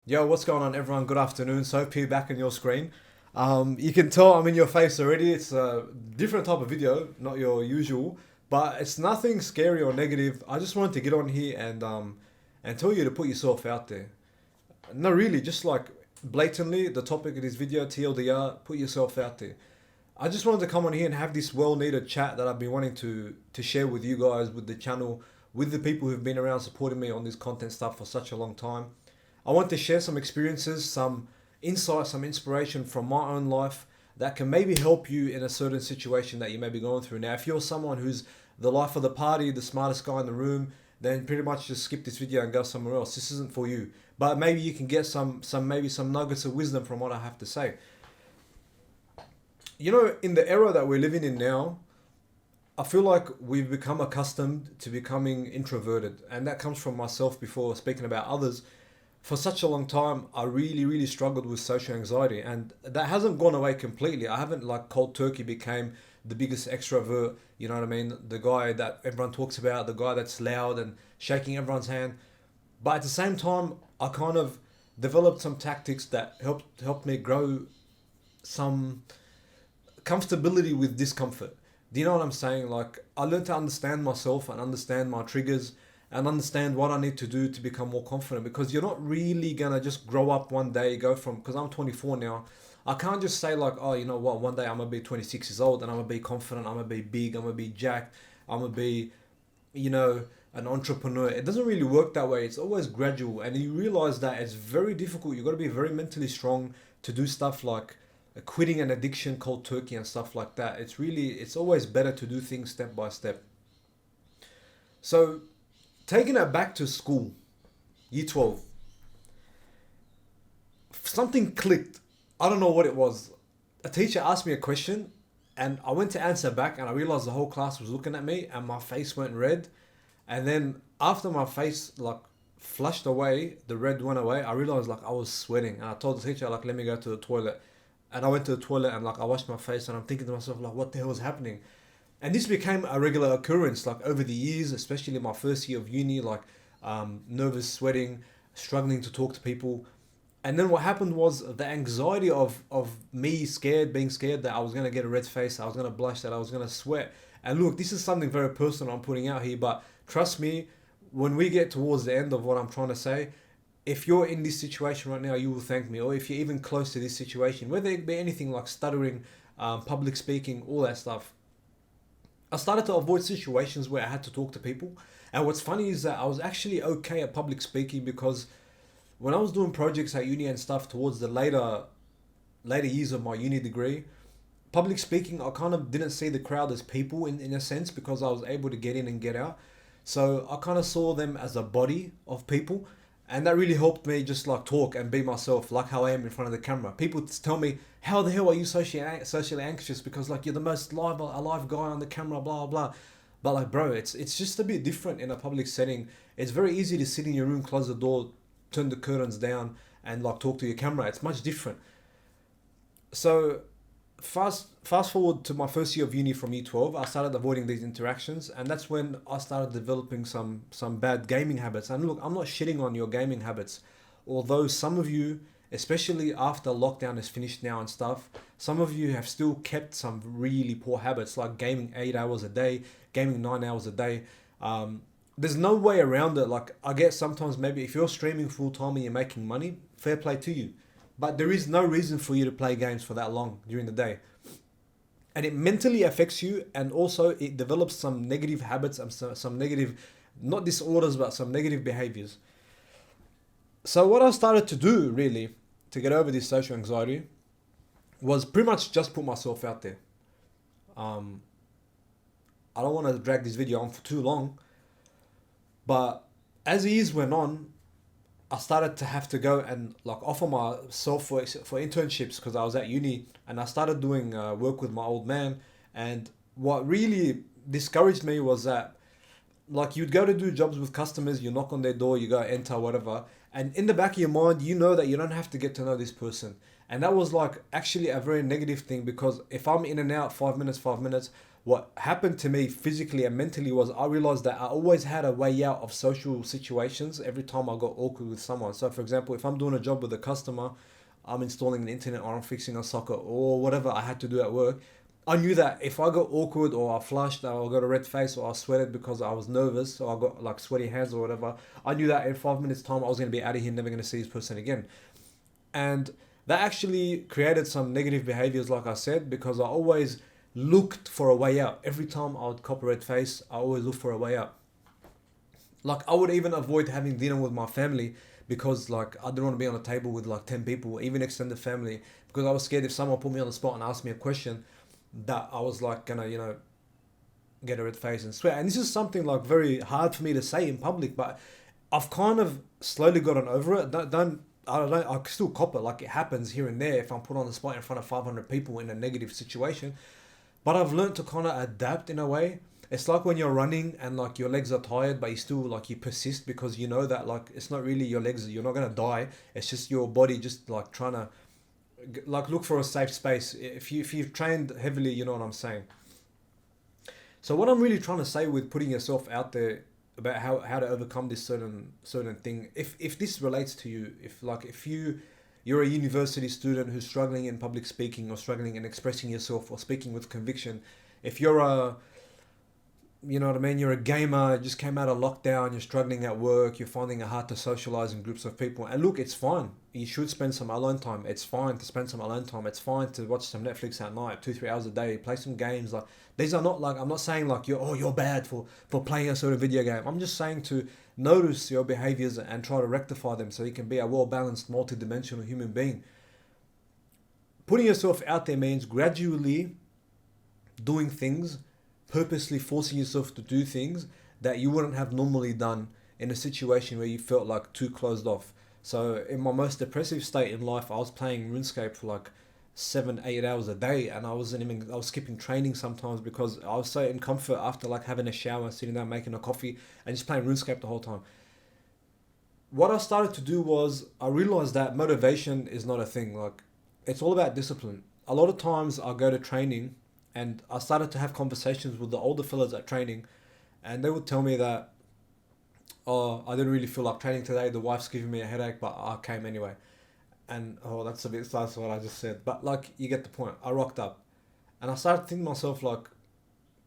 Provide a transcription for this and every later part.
Yo, what's going on, everyone? Good afternoon. So, P back on your screen. You can tell I'm in your face already. It's a different type of video, not your usual, but it's nothing scary or negative. I just wanted to get on here and tell you to put yourself out there. No, really, just like blatantly, the topic of this video, TLDR, put yourself out there. I just wanted to come on here and have this well-needed chat that I've been wanting to share with you guys, with the channel, with the people who've been around supporting me on this content stuff for such a long time. I want to share some experiences, some insight, some inspiration from my own life that can maybe help you in a certain situation that you may be going through. Now, if you're someone who's the life of the party, the smartest guy in the room, then pretty much just skip this video and go somewhere else. This isn't for you. But maybe you can get some nuggets of wisdom from what I have to say. You know, in the era that we're living in now, I feel like we've become accustomed to becoming introverted, and that comes from myself before speaking about others. For such a long time, I really struggled with social anxiety, and that hasn't gone away completely. I haven't like cold turkey became the biggest extrovert, you know what I mean? The guy that everyone talks about, the guy that's loud and shaking everyone's hand. But at the same time, I kind of developed some tactics that helped me grow some comfortability with discomfort. Do you know what I'm saying? Like, I learned to understand myself and understand my triggers and understand what I need to do to become more confident, because you're not really gonna just grow up one day, go from, because I'm 24 now. I can't just say like, oh, you know what, one day I'm gonna be 26 years old and I'm gonna be confident, I'm gonna be big, I'm gonna be jacked, I'm gonna be, you know, an entrepreneur. It doesn't really work that way. It's always gradual, and you realize that it's very difficult. You got to be very mentally strong to do stuff like quitting an addiction, cold turkey, and stuff like that. It's always better to do things step by step. So, taking it back to school, year 12, something clicked. I don't know what it was. A teacher asked me a question, and I went to answer back, and I realized the whole class was looking at me, and my face went red. And then after my face like flushed away, the red went away, I realized like I was sweating. And I told the teacher like, let me go to the toilet. And I went to the toilet and like I washed my face, and I'm thinking to myself like, what the hell is happening? And this became a regular occurrence like over the years, especially my first year of uni, like nervous, sweating, struggling to talk to people. And then what happened was the anxiety of me scared, being scared that I was going to get a red face, I was going to blush, that I was going to sweat. And look, this is something very personal I'm putting out here, but trust me, when we get towards the end of what I'm trying to say, if you're in this situation right now, you will thank me. Or if you're even close to this situation, whether it be anything like stuttering, public speaking, all that stuff, I started to avoid situations where I had to talk to people. And what's funny is that I was actually okay at public speaking, because when I was doing projects at uni and stuff towards the later years of my uni degree, public speaking, I kind of didn't see the crowd as people in a sense, because I was able to get in and get out. So I kind of saw them as a body of people, and that really helped me just like talk and be myself, like how I am in front of the camera. People tell me, how the hell are you socially anxious? Because like you're the most alive guy on the camera, blah blah. But like, bro, it's just a bit different in a public setting. It's very easy to sit in your room, close the door, turn the curtains down, and like talk to your camera. It's much different. So fast forward to my first year of uni from year 12, I started avoiding these interactions, and that's when I started developing some bad gaming habits. And look, I'm not shitting on your gaming habits, although some of you, especially after lockdown is finished now and stuff, some of you have still kept some really poor habits, like gaming 8 hours a day, gaming 9 hours a day. There's no way around it. Like, I guess sometimes maybe if you're streaming full time and you're making money, fair play to you. But there is no reason for you to play games for that long during the day. And it mentally affects you, and also it develops some negative habits and some negative, not disorders, but some negative behaviors. So what I started to do really to get over this social anxiety was pretty much just put myself out there. Um, I don't want to drag this video on for too long, but as the years went on, I started to have to go and like offer myself for internships, because I was at uni, and I started doing work with my old man. And what really discouraged me was that like you'd go to do jobs with customers, you knock on their door, you go enter whatever, and in the back of your mind you know that you don't have to get to know this person. And that was like actually a very negative thing, because if I'm in and out 5 minutes, what happened to me physically and mentally was I realized that I always had a way out of social situations every time I got awkward with someone. So, for example, if I'm doing a job with a customer, I'm installing the internet or I'm fixing a socket or whatever I had to do at work, I knew that if I got awkward or I flushed or I got a red face or I sweated because I was nervous or I got like sweaty hands or whatever, I knew that in 5 minutes time I was going to be out of here, never going to see this person again. And that actually created some negative behaviors, like I said, because I always looked for a way out. Every time I would cop a red face, I always looked for a way out. Like I would even avoid having dinner with my family because like I didn't want to be on a table with like 10 people, even extended family, because I was scared if someone put me on the spot and asked me a question that I was like gonna, get a red face and swear. And this is something like very hard for me to say in public, but I've kind of slowly gotten over it. I still cop it, like it happens here and there if I'm put on the spot in front of 500 people in a negative situation. But I've learned to kind of adapt in a way. It's like when you're running and like your legs are tired, but you still like you persist because you know that like it's not really your legs, you're not gonna die. It's just your body just like trying to like look for a safe space. If you've trained heavily, you know what I'm saying. So what I'm really trying to say with putting yourself out there about how to overcome this certain thing, if this relates to you, if you're a university student who's struggling in public speaking or struggling in expressing yourself or speaking with conviction, if you're a you know what I mean, you're a gamer, just came out of lockdown, you're struggling at work, you're finding it hard to socialize in groups of people. And look, it's fine. You should spend some alone time. It's fine to spend some alone time. It's fine to watch some Netflix at night, 2-3 hours a day, play some games. Like these are not like, I'm not saying like you're bad for playing a sort of video game. I'm just saying to notice your behaviors and try to rectify them so you can be a well-balanced, multi-dimensional human being. Putting yourself out there means gradually doing things, purposely forcing yourself to do things that you wouldn't have normally done in a situation where you felt like too closed off. So in my most depressive state in life, I was playing RuneScape for like 7-8 hours a day, and I was skipping training sometimes because I was so in comfort after like having a shower, sitting down making a coffee and just playing RuneScape the whole time. What I started to do was I realized that motivation is not a thing. Like it's all about discipline. A lot of times I go to training and I started to have conversations with the older fellas at training, and they would tell me that, oh, I didn't really feel like training today. The wife's giving me a headache, but I came anyway. And oh, that's what I just said. But like, you get the point. I rocked up, and I started thinking to myself like,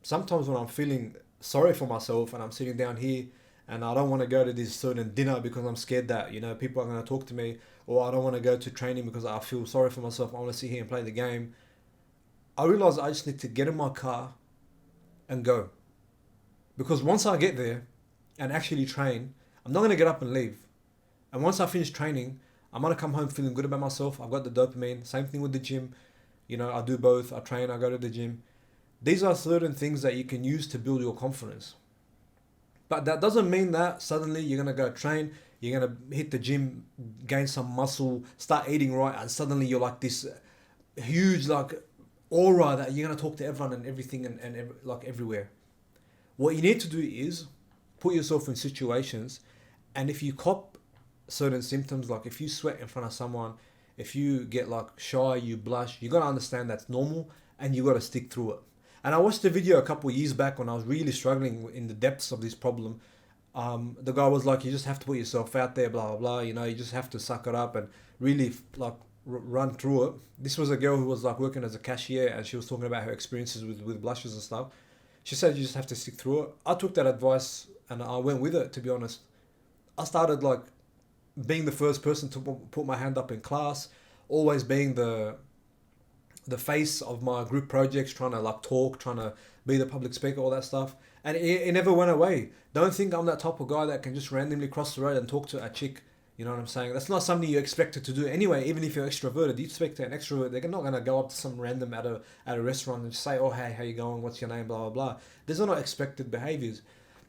sometimes when I'm feeling sorry for myself and I'm sitting down here and I don't want to go to this certain dinner because I'm scared that people are going to talk to me, or I don't want to go to training because I feel sorry for myself. I want to sit here and play the game. I realized I just need to get in my car and go. Because once I get there and actually train, I'm not going to get up and leave. And once I finish training, I'm going to come home feeling good about myself. I've got the dopamine. Same thing with the gym. I do both. I train, I go to the gym. These are certain things that you can use to build your confidence. But that doesn't mean that suddenly you're going to go train, you're going to hit the gym, gain some muscle, start eating right, and suddenly you're like this huge like aura that you're going to talk to everyone and everything and like everywhere. What you need to do is put yourself in situations, and if you cop certain symptoms, like if you sweat in front of someone, if you get like shy, you blush, you got to understand that's normal and you got to stick through it. And I watched a video a couple of years back when I was really struggling in the depths of this problem. The guy was like, you just have to put yourself out there, blah, blah, blah. You just have to suck it up and really like run through it. This was a girl who was like working as a cashier, and she was talking about her experiences with blushes and stuff. She said you just have to stick through it. I took that advice and I went with it, to be honest. I started like being the first person to put my hand up in class, always being the face of my group projects, trying to like talk, trying to be the public speaker, all that stuff. And it never went away. Don't think I'm that type of guy that can just randomly cross the road and talk to a chick. You know what I'm saying? That's not something you expected to do anyway. Even if you're extroverted, you expect an extrovert. They're not going to go up to some random at a restaurant and just say, oh, hey, how you going? What's your name? Blah, blah, blah. These are not expected behaviors.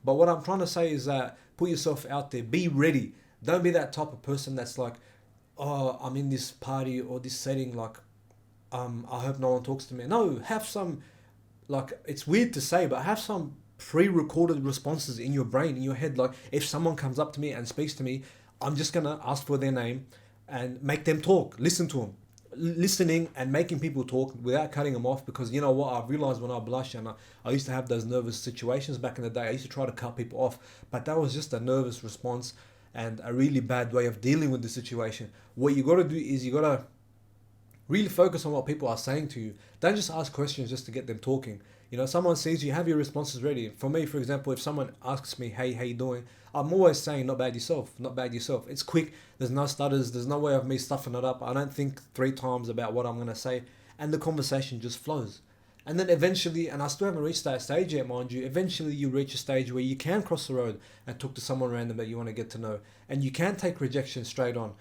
But what I'm trying to say is that put yourself out there. Be ready. Don't be that type of person that's like, oh, I'm in this party or this setting. Like, I hope no one talks to me. No, have some, like, it's weird to say, but have some pre-recorded responses in your brain, in your head. Like, if someone comes up to me and speaks to me, I'm just going to ask for their name and make them talk. Listen to them. listening and making people talk without cutting them off, because you know what, I've realized when I blush, and I used to have those nervous situations back in the day. I used to try to cut people off, but that was just a nervous response and a really bad way of dealing with the situation. What you got to do is you got to really focus on what people are saying to you. Don't just ask questions just to get them talking. You know, someone sees you, have your responses ready. For me, for example, if someone asks me, hey, how you doing? I'm always saying, not bad yourself, not bad yourself. It's quick, there's no stutters, there's no way of me stuffing it up. I don't think 3 times about what I'm going to say, and the conversation just flows. And then eventually, and I still haven't reached that stage yet, mind you, eventually you reach a stage where you can cross the road and talk to someone random that you want to get to know. And you can take rejection straight on.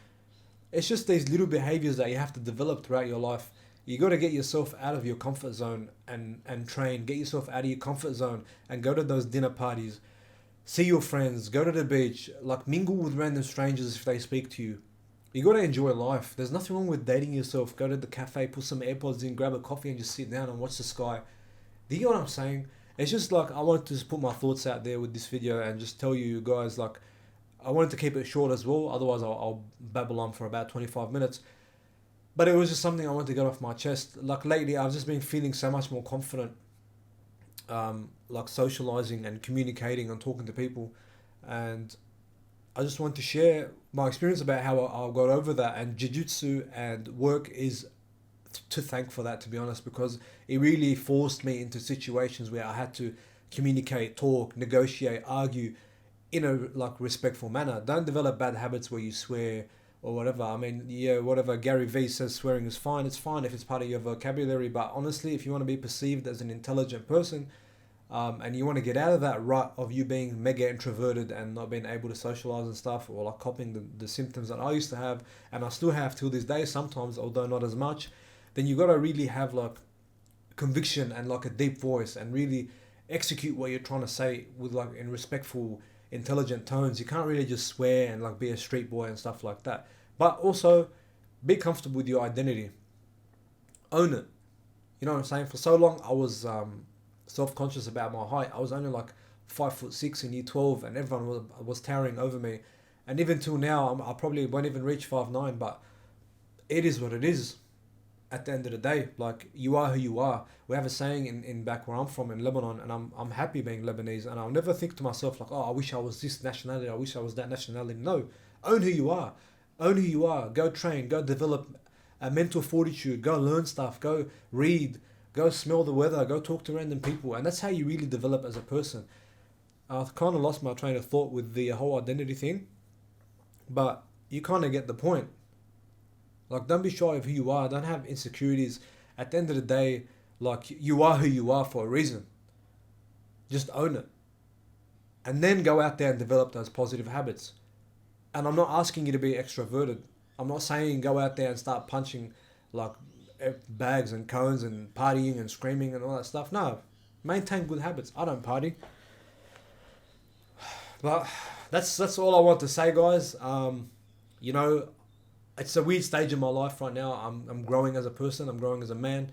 It's just these little behaviors that you have to develop throughout your life. You got to get yourself out of your comfort zone and train. Get yourself out of your comfort zone and go to those dinner parties. See your friends. Go to the beach. Like, mingle with random strangers if they speak to you. You got to enjoy life. There's nothing wrong with dating yourself. Go to the cafe, put some AirPods in, grab a coffee and just sit down and watch the sky. Do you get what I'm saying? It's just like, I wanted to just put my thoughts out there with this video and just tell you guys, like, I wanted to keep it short as well, otherwise I'll babble on for about 25 minutes. But it was just something I wanted to get off my chest. Like, lately, I've just been feeling so much more confident, like socializing and communicating and talking to people. And I just want to share my experience about how I got over that. And jiu-jitsu and work is to thank for that, to be honest, because it really forced me into situations where I had to communicate, talk, negotiate, argue, in a like respectful manner. Don't develop bad habits where you swear or whatever. I mean, yeah, whatever Gary Vee says, swearing is fine. It's fine if it's part of your vocabulary. But honestly, if you want to be perceived as an intelligent person, and you want to get out of that rut of you being mega introverted and not being able to socialize and stuff, or like copying the symptoms that I used to have, and I still have till this day sometimes, although not as much, then you got to really have like conviction and like a deep voice and really execute what you're trying to say with like in respectful, intelligent tones. You can't really just swear and like be a street boy and stuff like that. But also be comfortable with your identity. Own it. You know what I'm saying? For so long I was self-conscious about my height. I was only like 5'6" in year 12 and everyone was towering over me. And even till now I probably won't even reach 5'9", but it is what it is. At the end of the day, like, you are who you are. We have a saying in back where I'm from in Lebanon, and I'm happy being Lebanese, and I'll never think to myself like, oh, I wish I was this nationality, I wish I was that nationality. No, own who you are. Own who you are. Go train, go develop a mental fortitude, go learn stuff, go read, go smell the weather, go talk to random people, and that's how you really develop as a person. I've kind of lost my train of thought with the whole identity thing, but you kind of get the point. Like, don't be shy of who you are. Don't have insecurities. At the end of the day, like, you are who you are for a reason. Just own it. And then go out there and develop those positive habits. And I'm not asking you to be extroverted. I'm not saying go out there and start punching like bags and cones and partying and screaming and all that stuff. No. Maintain good habits. I don't party. But that's all I want to say, guys. You know, it's a weird stage in my life right now. I'm growing as a person. I'm growing as a man.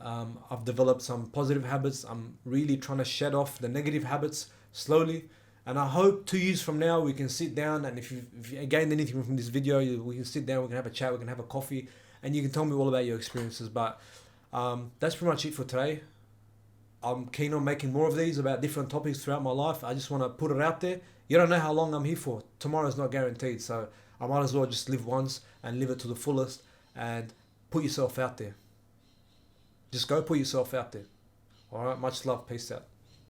I've developed some positive habits. I'm really trying to shed off the negative habits slowly. And I hope 2 years from now we can sit down, and if you gained anything from this video, we can sit down, we can have a chat, we can have a coffee, and you can tell me all about your experiences. But that's pretty much it for today. I'm keen on making more of these about different topics throughout my life. I just want to put it out there. You don't know how long I'm here for. Tomorrow's not guaranteed, so I might as well just live once and live it to the fullest and put yourself out there. Just go put yourself out there. Alright, much love. Peace out.